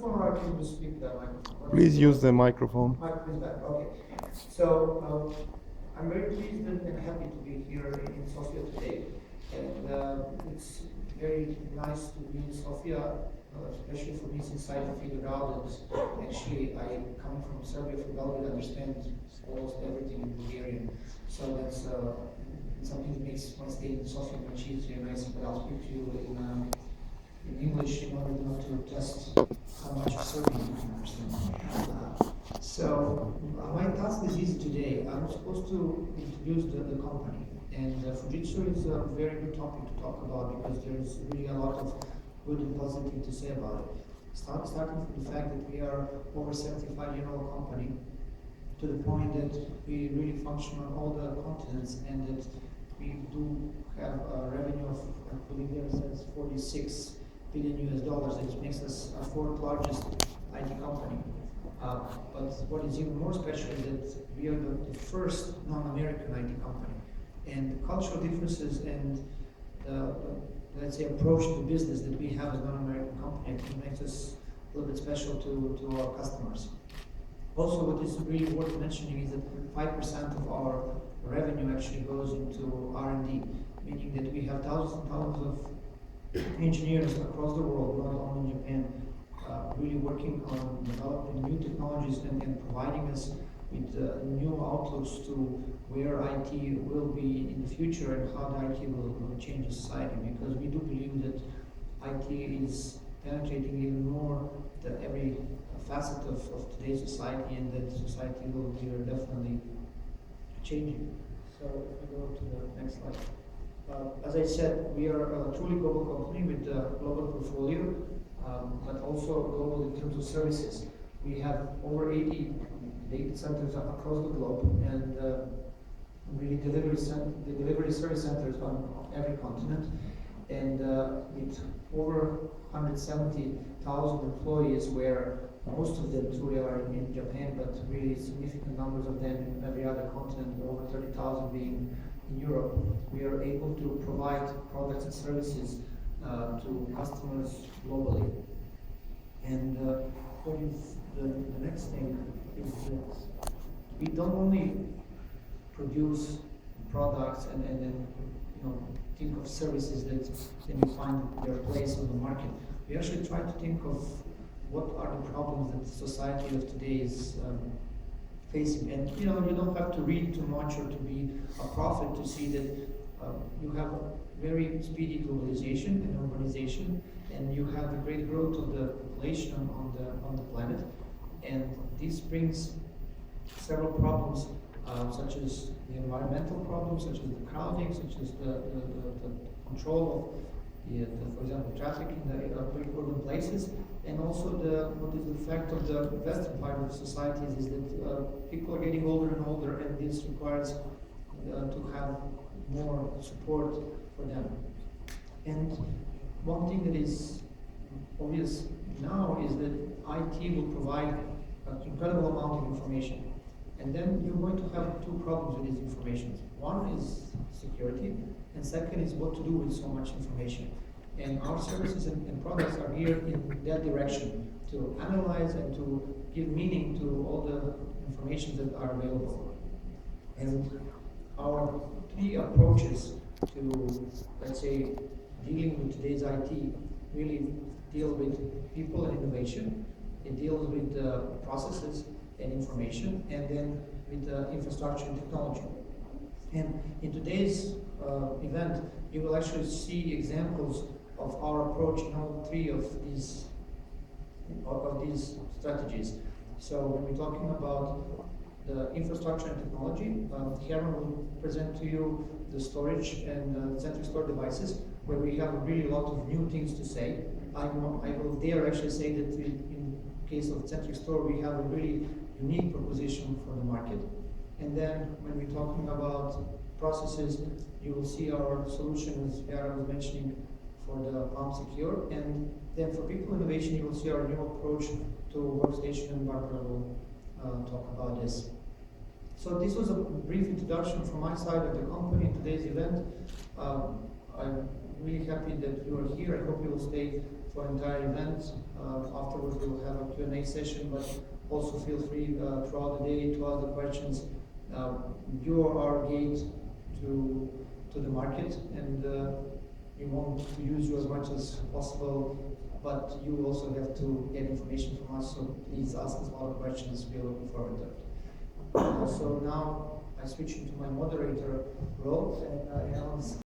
microphone, or can you speak that microphone? Please use the microphone. Microphone is back. Okay. So I'm very pleased and happy to be here in Sofia today, and it's very nice to be in Sofia, especially for me since I figured out that actually I come from Serbia, from Belgrade, understand almost everything in Bulgarian. So that's something that makes my stay in Sofia much easier, and I'll speak to you in English in order not to test how much of Serbian you can understand. My task is easy today. I'm supposed to introduce the company, and Fujitsu is a very good topic to talk about because there's really a lot of good and positive to say about it. Starting from the fact that we are over 75-year-old company, to the point that we really function on all the continents, and that we do have a revenue of, I believe there says $46 billion US, which makes us our fourth largest IT company. But what is even more special is that we are the first non-American IT company. And the cultural differences and let's say approach to business that we have as a non-American company makes us a little bit special to our customers. Also, what is really worth mentioning is that 5% of our revenue actually goes into R&D, meaning that we have thousands and thousands of engineers across the world, not only in Japan, really working on developing new technologies and providing us with new outlooks to where IT will be in the future and how the IT will change society. Because we do believe that IT is penetrating even more every facet of today's society, and that society will be definitely changing. So if we go to the next slide. As I said, we are a truly global company with a global portfolio, but also global in terms of services. We have over 80 data centers across the globe, and really delivery service centers on every continent, and with over 170,000 employees, where most of them truly are in Japan, but really significant numbers of them in every other continent, over 30,000 being in Europe. We are able to provide products and services to customers globally. And what is the next thing is that we don't only produce products and then think of services that then find their place on the market. We actually try to think of what are the problems that the society of today is facing. And you don't have to read too much or to be a prophet to see that you have a very speedy globalization and urbanization, and you have the great growth of the population on the planet. And this brings several problems, such as the environmental problems, such as the crowding, such as the control of for example, traffic in the urban places, and also what is the effect of the western part of societies is that people are getting older and older, and this requires to have more support for them. And one thing that is obvious now is that IT will provide an incredible amount of information. And then you're going to have two problems with these information. One is security, and second is what to do with so much information. And our services and products are geared in that direction, to analyze and to give meaning to all the information that are available. And our three approaches to, let's say, dealing with today's IT really deal with people and innovation. It deals with processes and information, and then with infrastructure and technology. And in today's event, you will actually see examples of our approach in all three of these strategies. So when we're talking about the infrastructure and technology, Herman will present to you the storage and centric store devices, where we have really a lot of new things to say. I will dare actually say that in case of centric store, we have a really unique proposition for the market. And then when we're talking about processes, you will see our solution, as Yara was mentioning, for the Palm Secure. And then for people innovation, you will see our new approach to workstation, and Barbara will talk about this. So this was a brief introduction from my side of the company in today's event. I'm really happy that you are here. I hope you will stay for entire event. Afterwards we will have a Q&A session, but also feel free throughout the day to ask the questions. You are our gate to the market, and we want to use you as much as possible, but you also have to get information from us, so please ask us a lot of questions. We are looking forward to it. So now I switch into my moderator role, and I announce